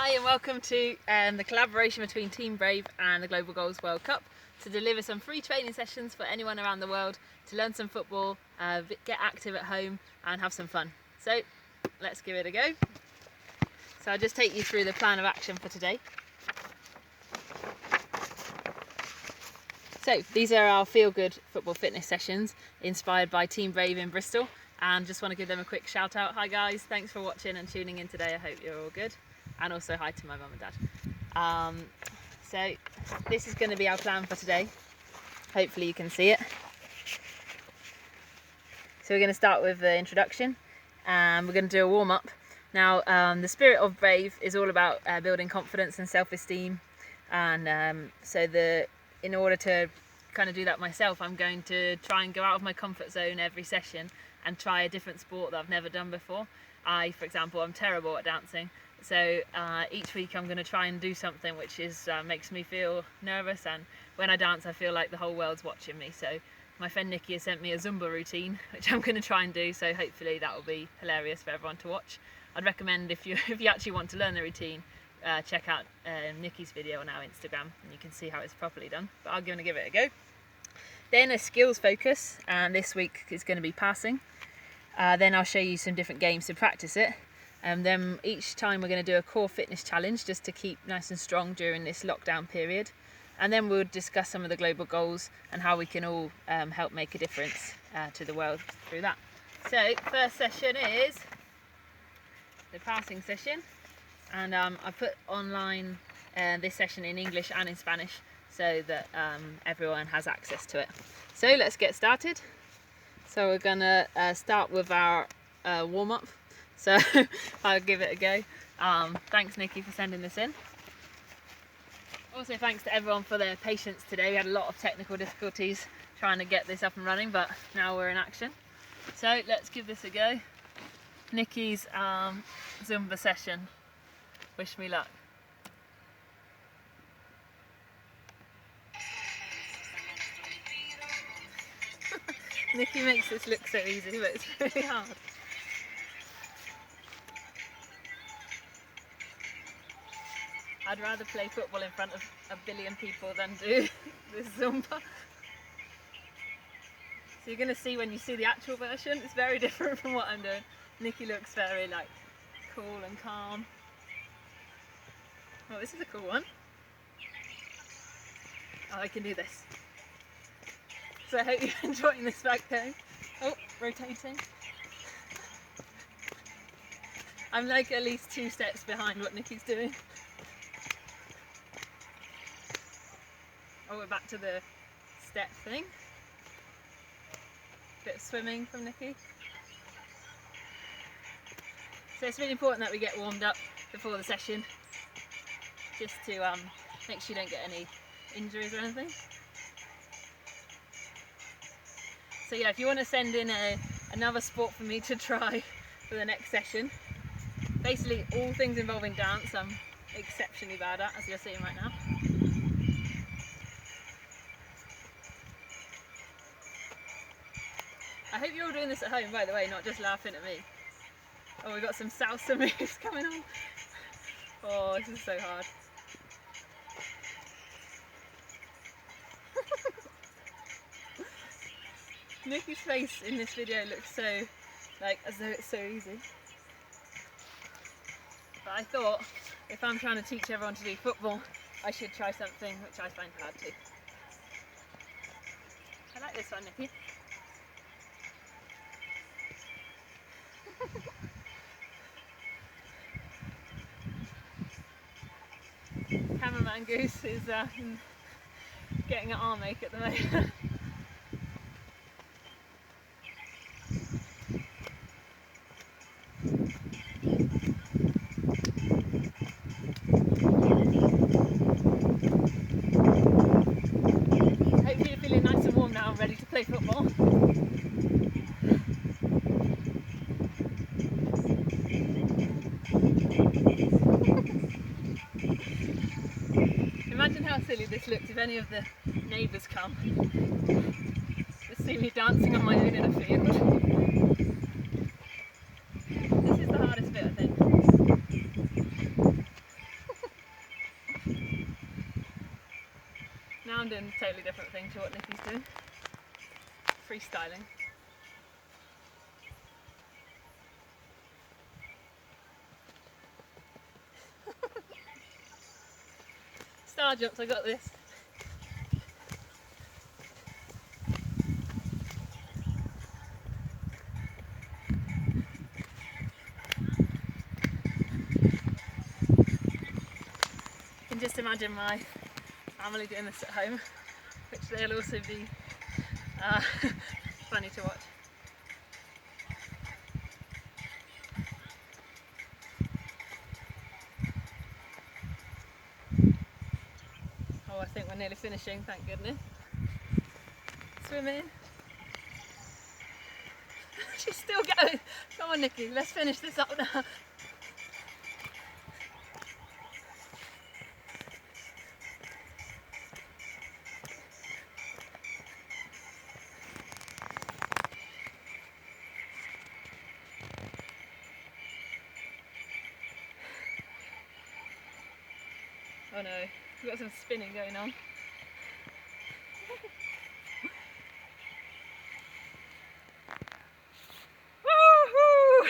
Hi and welcome to the collaboration between Team Brave and the Global Goals World Cup to deliver some free training sessions for anyone around the world to learn some football, get active at home and have some fun. So let's give it a go. So I'll just take you through the plan of action for today. So these are our feel-good football fitness sessions inspired by Team Brave in Bristol, and just want to give them a quick shout out. Hi guys, thanks for watching and tuning in today. I hope you're all good. And also hi to my mum and dad. So this is going to be our plan for today. Hopefully you can see it. So we're going to start with the introduction and we're going to do a warm-up. Now the spirit of Brave is all about building confidence and self-esteem, and in order to kind of do that myself, I'm going to try and go out of my comfort zone every session and try a different sport that I've never done before. For example, I'm terrible at dancing. So each week I'm going to try and do something which makes me feel nervous, and when I dance I feel like the whole world's watching me. So my friend Nicki has sent me a Zumba routine which I'm going to try and do, so hopefully that will be hilarious for everyone to watch. I'd recommend if you actually want to learn the routine, check out Nicki's video on our Instagram and you can see how it's properly done, but I'm going to give it a go. Then a skills focus, and this week is going to be passing. Then I'll show you some different games to practice it. And then each time we're going to do a core fitness challenge just to keep nice and strong during this lockdown period. And then we'll discuss some of the global goals and how we can all help make a difference to the world through that. So first session is the passing session, and I put online this session in English and in Spanish so that everyone has access to it. So let's get started. So we're going to start with our warm-up. So I'll give it a go. Thanks Nicki for sending this in. Also thanks to everyone for their patience today. We had a lot of technical difficulties trying to get this up and running, but now we're in action. So let's give this a go. Nicki's Zumba session. Wish me luck. Nicki makes this look so easy, but it's really hard. I'd rather play football in front of a billion people than do this Zumba. So you're going to see when you see the actual version, it's very different from what I'm doing. Nicki looks very cool and calm. Oh, this is a cool one. Oh, I can do this. So I hope you're enjoying this back home. Oh, rotating. I'm at least 2 steps behind what Nicki's doing. Oh, we're back to the step thing. Bit of swimming from Nicki. So it's really important that we get warmed up before the session, just to make sure you don't get any injuries or anything. So yeah, if you want to send in another sport for me to try for the next session, basically all things involving dance I'm exceptionally bad at, as you're seeing right now. I hope you're all doing this at home, by the way, not just laughing at me. Oh, we've got some salsa moves coming on. Oh, this is so hard. Nicki's face in this video looks so, as though it's so easy. But I thought, if I'm trying to teach everyone to do football, I should try something which I find hard too. I like this one, Nicki. Cameraman Goose is getting an arm ache at the moment. Hopefully you're feeling nice and warm now and ready to play football. Imagine how silly this looks if any of the neighbours come to see me dancing on my own in a field. This is the hardest bit, I think. doing a totally different thing to what Nicki's doing. Freestyling. Star jumps, I got this. I can just imagine my family doing this at home, which they'll also be funny to watch. Oh, I think we're nearly finishing, thank goodness. Swimming. She's still going. Come on, Nicki, let's finish this up now. Oh no, we've got some spinning going on. Woohoo!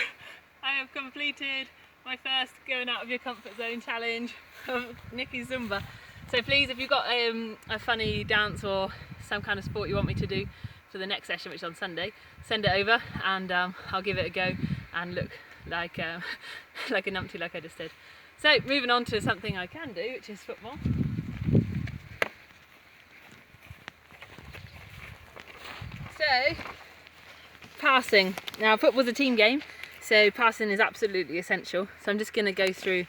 I have completed my first going out of your comfort zone challenge of Nicki's Zumba. So please, if you've got a funny dance or some kind of sport you want me to do for the next session, which is on Sunday, send it over and I'll give it a go and look like like a numpty like I just did. So moving on to something I can do, which is football. So, passing. Now football's a team game, so passing is absolutely essential. So I'm just going to go through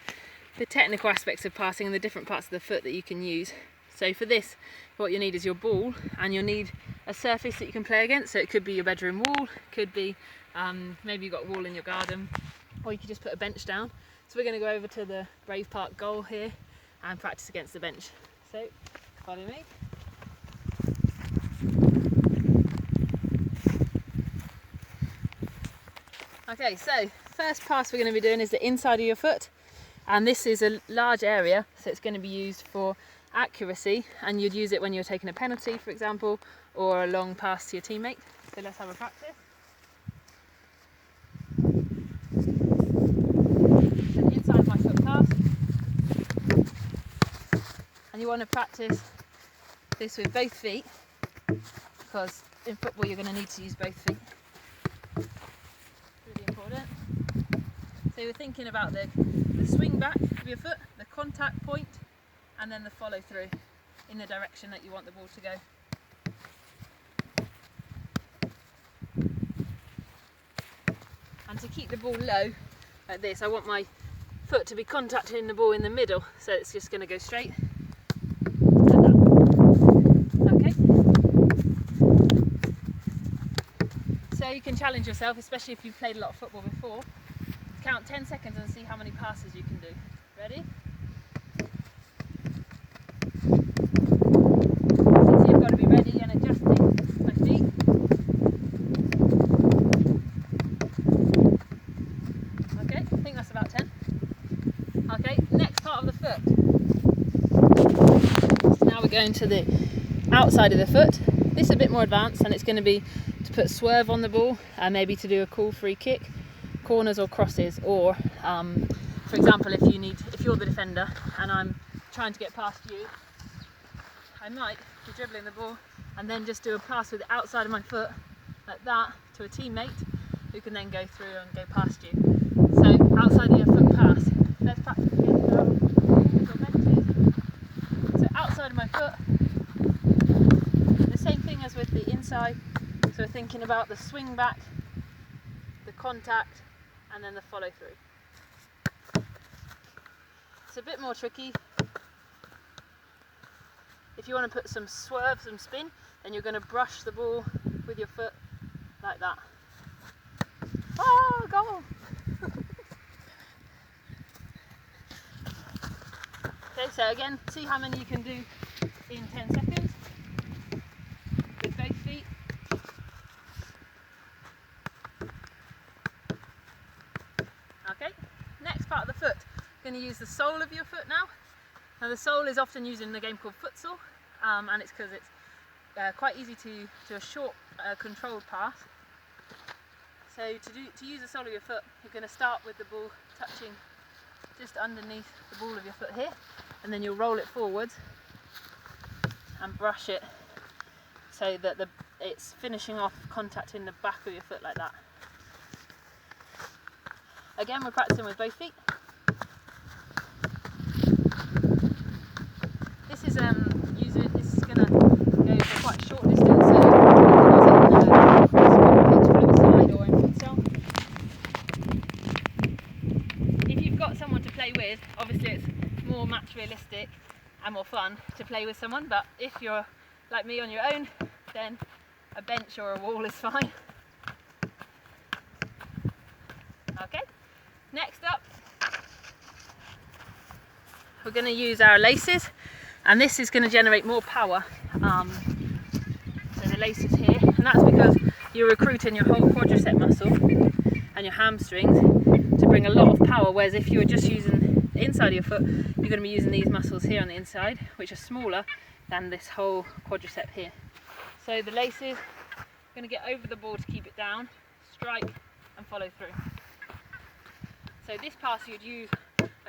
the technical aspects of passing and the different parts of the foot that you can use. So for this, what you need is your ball, and you'll need a surface that you can play against. So it could be your bedroom wall, could be maybe you've got a wall in your garden, or you could just put a bench down. So we're going to go over to the Brave Park goal here and practice against the bench. So follow me. Okay, so first pass we're going to be doing is the inside of your foot, and this is a large area, so it's going to be used for accuracy, and you'd use it when you're taking a penalty, for example, or a long pass to your teammate. So let's have a practice. So the inside of my foot pass, and you want to practice this with both feet, because in football you're going to need to use both feet. Really important. So you're thinking about the swing back of your foot, the contact point, and then the follow through in the direction that you want the ball to go. And to keep the ball low like this, I want my foot to be contacting the ball in the middle, so it's just going to go straight like that. Okay. So you can challenge yourself, especially if you've played a lot of football before. Count 10 seconds and see how many passes you can do. Ready? So you've got to be ready and adjusting my feet. Okay, I think that's about 10. Okay, next part of the foot. So now we're going to the outside of the foot. This is a bit more advanced, and it's going to be to put swerve on the ball and maybe to do a cool free kick, corners or crosses, or for example if you're the defender and I'm trying to get past you, I might be dribbling the ball and then just do a pass with the outside of my foot like that to a teammate who can then go through and go past you. So outside of your foot pass. Let's practice again. So outside of my foot, the same thing as with the inside. So we're thinking about the swing back, the contact, and then the follow through. It's a bit more tricky. If you want to put some swerve, some spin, then you're going to brush the ball with your foot like that. Oh, goal! Okay, so again, see how many you can do in 10 seconds with both feet. Okay, next part of the foot. You're going to use the sole of your foot now. Now the sole is often used in a game called futsal, and it's because it's quite easy to do a short controlled pass. So to use the sole of your foot, you're going to start with the ball touching just underneath the ball of your foot here, and then you'll roll it forwards and brush it so that it's finishing off contacting the back of your foot like that. Again, we're practicing with both feet. This is going to go for quite a short distance, so you can use it pitch over side or in foot. If you've got someone to play with, obviously it's more match realistic and more fun to play with someone, but if you're like me on your own, then a bench or a wall is fine. Okay, next up we're going to use our laces, and this is going to generate more power. So the laces here, and that's because you're recruiting your whole quadricep muscle and your hamstrings to bring a lot of power, whereas if you were just using the inside of your foot, you're going to be using these muscles here on the inside, which are smaller than this whole quadricep here. So the laces, are going to get over the ball to keep it down, strike and follow through. So this pass you'd use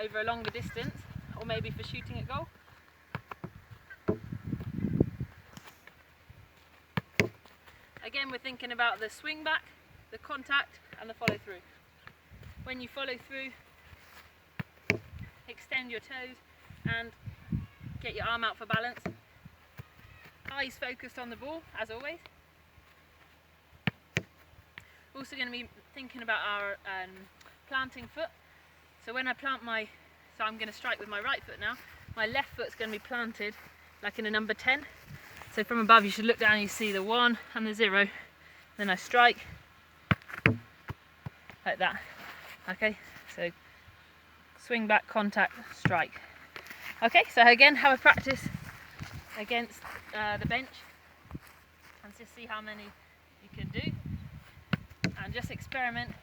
over a longer distance, or maybe for shooting at goal. Again, we're thinking about the swing back, the contact and the follow through. When you follow through, extend your toes and get your arm out for balance. Eyes focused on the ball, as always. Also going to be thinking about our planting foot. So when I plant so I'm going to strike with my right foot now, my left foot's going to be planted like in a number 10. So from above you should look down and you see the 1 and the 0. Then I strike like that. Okay, so swing back, contact, strike. Okay, so again, have a practice against the bench and just see how many you can do, and just experiment,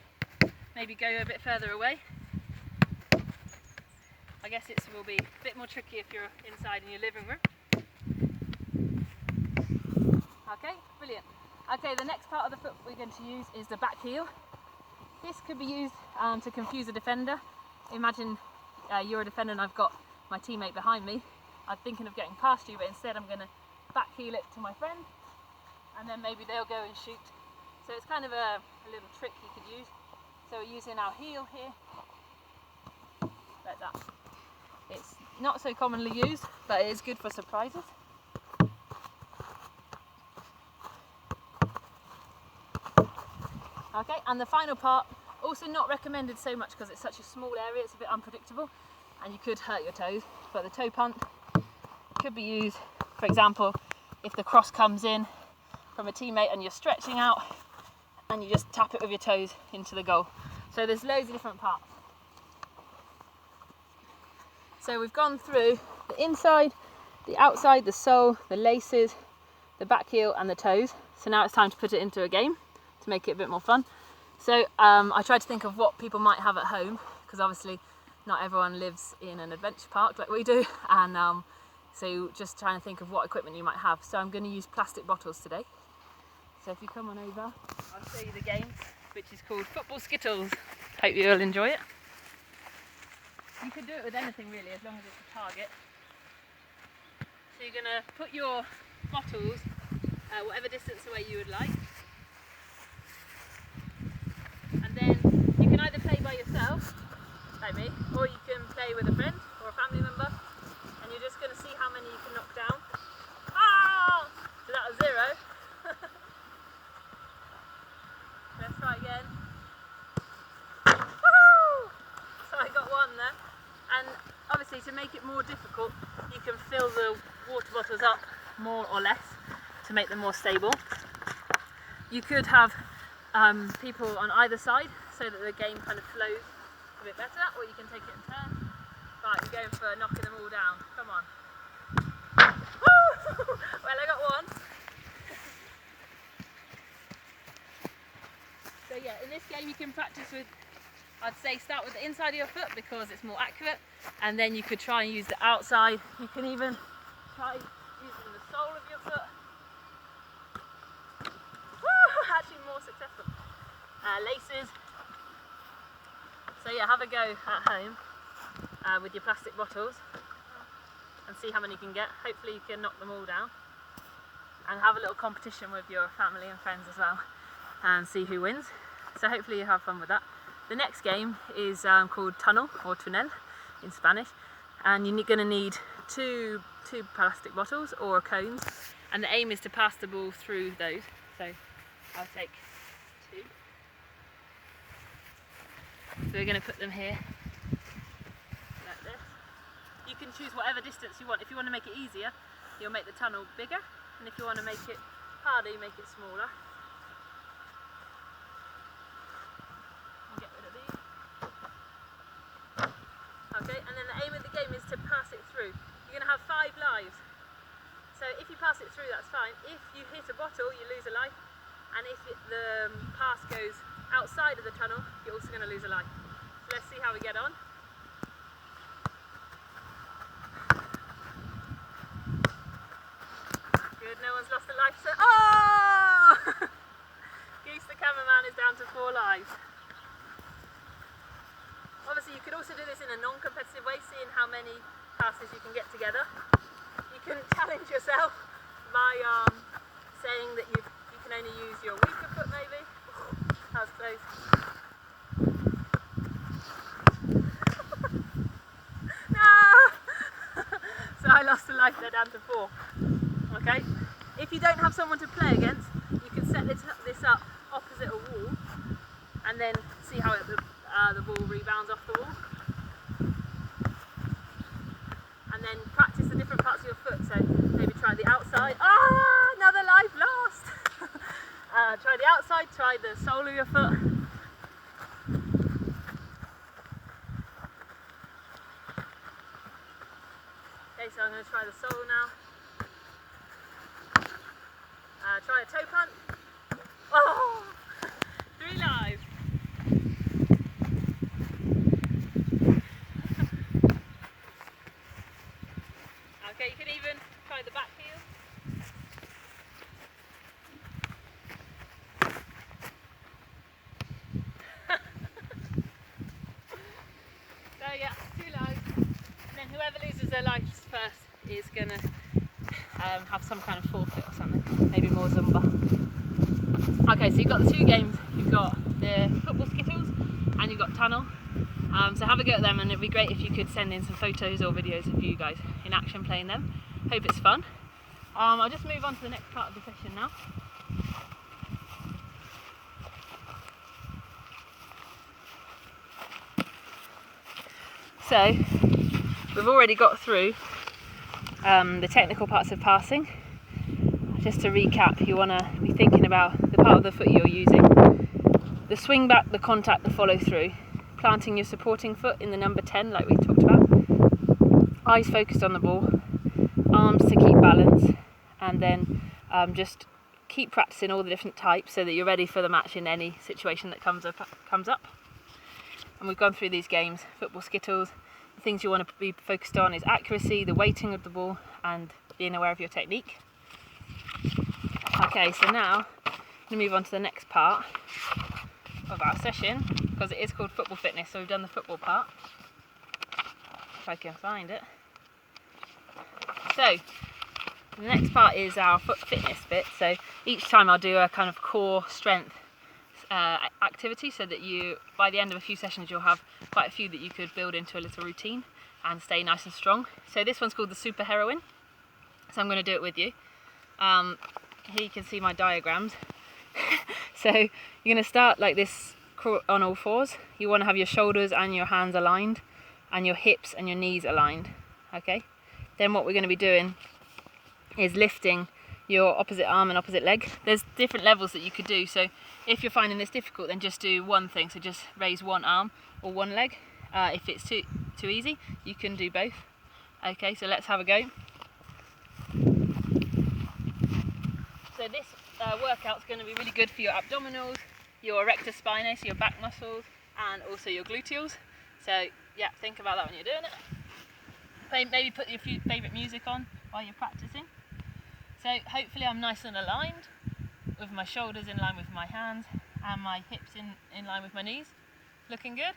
maybe go a bit further away. I guess it will be a bit more tricky if you're inside in your living room. Okay, brilliant. Okay, the next part of the foot we're going to use is the back heel. This could be used to confuse a defender. Imagine you're a defender and I've got my teammate behind me. I'm thinking of getting past you, but instead I'm going to back heel it to my friend, and then maybe they'll go and shoot. So it's kind of a little trick you could use. So we're using our heel here, like that. It's not so commonly used, but it is good for surprises. Okay, and the final part, also not recommended so much because it's such a small area, it's a bit unpredictable and you could hurt your toes, but the toe punt could be used, for example, if the cross comes in from a teammate and you're stretching out and you just tap it with your toes into the goal. So there's loads of different parts. So we've gone through the inside, the outside, the sole, the laces, the back heel and the toes. So now it's time to put it into a game to make it a bit more fun. So I tried to think of what people might have at home, because obviously not everyone lives in an adventure park like we do, and so just trying to think of what equipment you might have. So I'm going to use plastic bottles today. So if you come on over, I'll show you the game, which is called Football Skittles. Hope you'll enjoy it. You can do it with anything really, as long as it's a target. So you're going to put your bottles whatever distance away you would like. And then you can either play by yourself, like me, or you can play with a friend or a family member, and you're just going to see how many you can knock down. Ah! So that was 0. Let's try again. Woohoo! So I got 1 there. And obviously to make it more difficult, you can fill the water bottles up more or less to make them more stable. You could have people on either side so that the game kind of flows a bit better, or you can take it in turns. Right, you're going for knocking them all down. Come on. Woo! Well, I got 1. So yeah, in this game you can practice with, I'd say start with the inside of your foot because it's more accurate, and then you could try and use the outside. You can even try using the sole of your foot. Woo! Actually more successful. Laces. So yeah, have a go at home with your plastic bottles and see how many you can get. Hopefully you can knock them all down. And have a little competition with your family and friends as well and see who wins. So hopefully you have fun with that. The next game is called Tunnel or Tunnel in Spanish, and you're going to need two plastic bottles or cones, and the aim is to pass the ball through those. So I'll take 2. So we're going to put them here like this. You can choose whatever distance you want. If you want to make it easier, you'll make the tunnel bigger. And if you want to make it harder, you make it smaller. Get rid of these. Okay, and then the aim of the game is to pass it through. You're going to have 5 lives. So if you pass it through, that's fine. If you hit a bottle, you lose a life. And if the pass goes outside of the tunnel, you're also going to lose a life. So let's see how we get on. No one's lost a life, so oh! Goose the cameraman is down to 4 lives. Obviously you could also do this in a non-competitive way, seeing how many passes you can get together. You can challenge yourself by saying that you can only use your weaker foot maybe. That was close. No! So I lost a life there down to 4. Okay. If you don't have someone to play against, you can set this up opposite a wall and then see how the ball rebounds off the wall. And then practice the different parts of your foot, so maybe try the outside. Ah, another life lost! Try the outside, try the sole of your foot. Okay, so I'm going to try the sole now. Try a toe punt. Oh! 3 lives. Okay, you can even try the back heel. So yeah, 2 lives. And then whoever loses their lives first is going to have some kind of forfeit or something, maybe more Zumba. Okay, so you've got the 2 games. You've got the football Skittles and you've got Tunnel. So have a go at them, and it'd be great if you could send in some photos or videos of you guys in action playing them. Hope it's fun. I'll just move on to the next part of the session now. So we've already got through the technical parts of passing. Just to recap, you want to be thinking about the part of the foot you're using, the swing back, the contact, the follow through, planting your supporting foot in the number 10 like we talked about, eyes focused on the ball, arms to keep balance, and then just keep practicing all the different types so that you're ready for the match in any situation that comes up. And we've gone through these games, football Skittles. The things you want to be focused on is accuracy, the weighting of the ball, and being aware of your technique. Okay, so now I'm going to move on to the next part of our session, because it is called football fitness, so we've done the football part, if I can find it. So the next part is our foot fitness bit. So each time I'll do a kind of core strength activity, so that you, by the end of a few sessions, you'll have quite a few that you could build into a little routine and stay nice and strong. So this one's called the superheroine, so I'm going to do it with you. Here you can see my diagrams. So you're going to start like this on all fours. You want to have your shoulders and your hands aligned, and your hips and your knees aligned. Okay. Then what we're going to be doing is lifting your opposite arm and opposite leg. There's different levels that you could do. So if you're finding this difficult, then just do one thing. So just raise one arm or one leg. If it's too easy, you can do both. Okay. So let's have a go. So this workout's going to be really good for your abdominals, your rectus spinae, so your back muscles, and also your gluteals. So yeah, think about that when you're doing it. Maybe put your favourite music on while you're practicing. So hopefully I'm nice and aligned, with my shoulders in line with my hands and my hips in line with my knees. Looking good?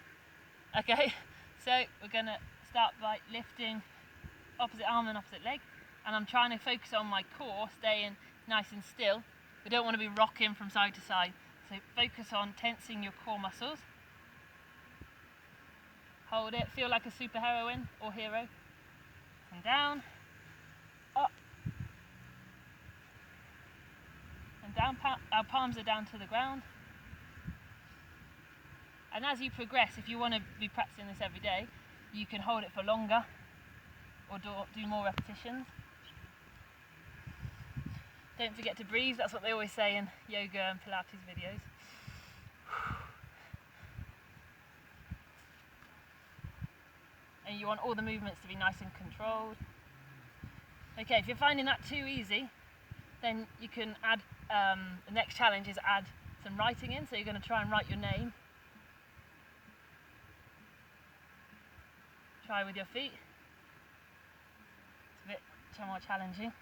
Okay, so we're going to start by lifting opposite arm and opposite leg, and I'm trying to focus on my core, staying nice and still. We don't want to be rocking from side to side, so focus on tensing your core muscles. Hold it, feel like a superheroine or hero. And down, up, and down. Our palms are down to the ground. And as you progress, if you want to be practicing this every day, you can hold it for longer or do more repetitions. Don't forget to breathe, that's what they always say in yoga and Pilates videos. And you want all the movements to be nice and controlled. Okay, if you're finding that too easy, then you can add, the next challenge is add some writing in, so you're going to try and write your name. Try with your feet. It's a bit more challenging.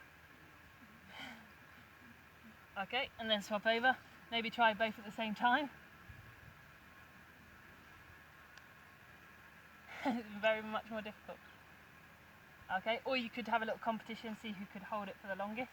Okay, and then swap over. Maybe try both at the same time. It's very much more difficult. Okay, or you could have a little competition, see who could hold it for the longest.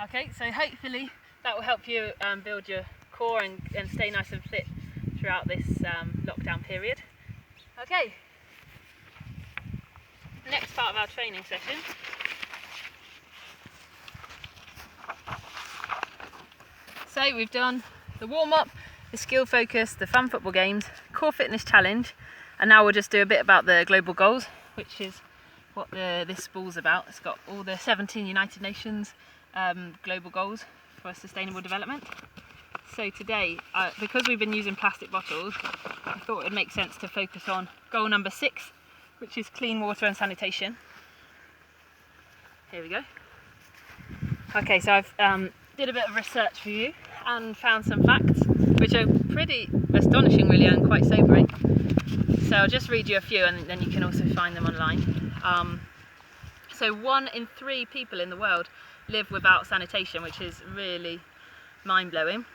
Okay, so hopefully that will help you build your core and stay nice and fit throughout this lockdown period. Okay, next part of our training session. So we've done the warm-up, the skill focus, the fun football games, core fitness challenge, and now we'll just do a bit about the global goals, which is what this ball's about. It's got all the 17 United Nations global goals for sustainable development. So today, because we've been using plastic bottles, I thought it would make sense to focus on goal number 6, which is clean water and sanitation. Here we go. Okay, so I've did a bit of research for you and found some facts which are pretty astonishing really and quite sobering. So I'll just read you a few and then you can also find them online. So 1 in 3 people in the world live without sanitation, which is really mind-blowing.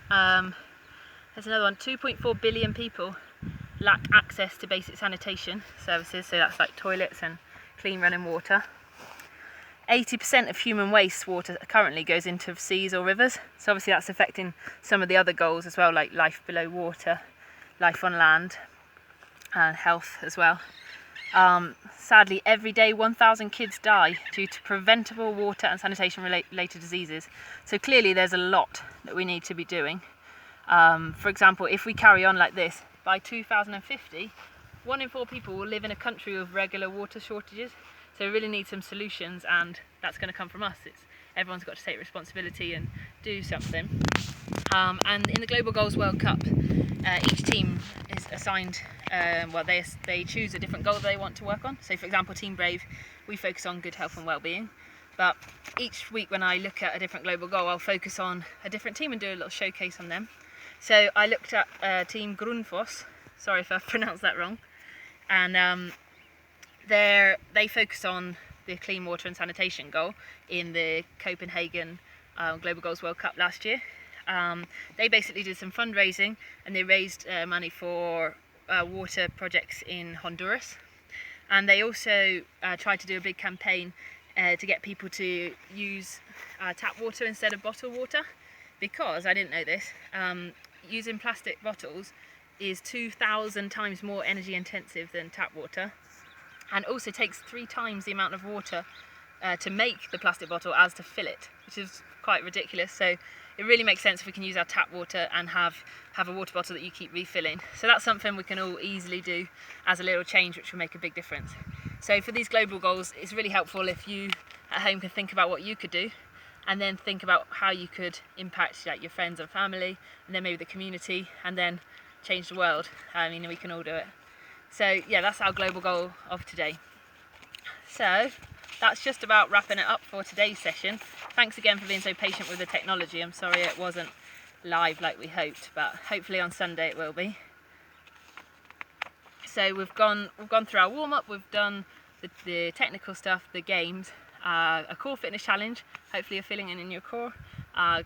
There's another one, 2.4 billion people lack access to basic sanitation services, so that's like toilets and clean running water. 80% of human wastewater currently goes into seas or rivers, so obviously that's affecting some of the other goals as well, like life below water, life on land, and health as well. Sadly, every day 1,000 kids die due to preventable water and sanitation related diseases. So clearly there's a lot that we need to be doing. For example, if we carry on like this, by 2050, 1 in 4 people will live in a country with regular water shortages. So we really need some solutions, and that's going to come from us. Everyone's got to take responsibility and do something. And in the Global Goals World Cup, each team is assigned, they choose a different goal they want to work on. So for example, Team Brave, we focus on good health and well-being. But each week when I look at a different global goal, I'll focus on a different team and do a little showcase on them. So I looked at Team Grundfos, sorry if I've pronounced that wrong, and they focus on the clean water and sanitation goal in the Copenhagen Global Goals World Cup last year. They basically did some fundraising and they raised money for water projects in Honduras, and they also tried to do a big campaign to get people to use tap water instead of bottled water, because I didn't know this, using plastic bottles is 2,000 times more energy intensive than tap water, and also takes 3 times the amount of water to make the plastic bottle as to fill it, which is quite ridiculous. So it really makes sense if we can use our tap water and have a water bottle that you keep refilling. So that's something we can all easily do as a little change, which will make a big difference. So for these global goals, it's really helpful if you at home can think about what you could do, and then think about how you could impact like your friends and family, and then maybe the community, and then change the world. I mean, we can all do it. So yeah, that's our global goal of today. So that's just about wrapping it up for today's session. Thanks again for being so patient with the technology. I'm sorry it wasn't live like we hoped, but hopefully on Sunday it will be. So we've gone through our warm-up, we've done the technical stuff, the games, a core fitness challenge, hopefully you're feeling it in your core,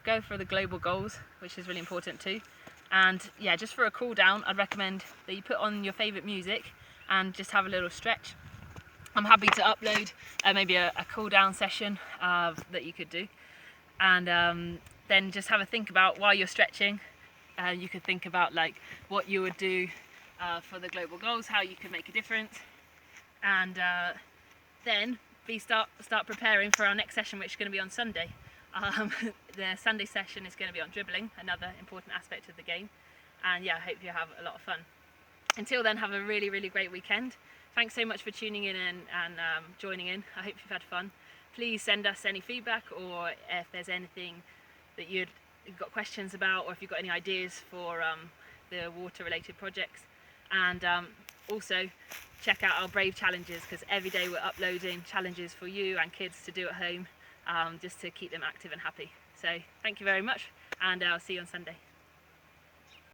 go for the global goals, which is really important too. And yeah, just for a cool down, I'd recommend that you put on your favourite music and just have a little stretch. I'm happy to upload maybe a cool down session that you could do, and then just have a think about while you're stretching. You could think about like what you would do for the global goals, how you could make a difference, and then start preparing for our next session, which is going to be on Sunday. The Sunday session is going to be on dribbling, another important aspect of the game, and yeah, I hope you have a lot of fun. Until then, have a really, really great weekend. Thanks so much for tuning in and joining in. I hope you've had fun. Please send us any feedback, or if there's anything that you've got questions about, or if you've got any ideas for the water related projects. And also check out our Brave challenges, because every day we're uploading challenges for you and kids to do at home, just to keep them active and happy. So thank you very much, and I'll see you on Sunday.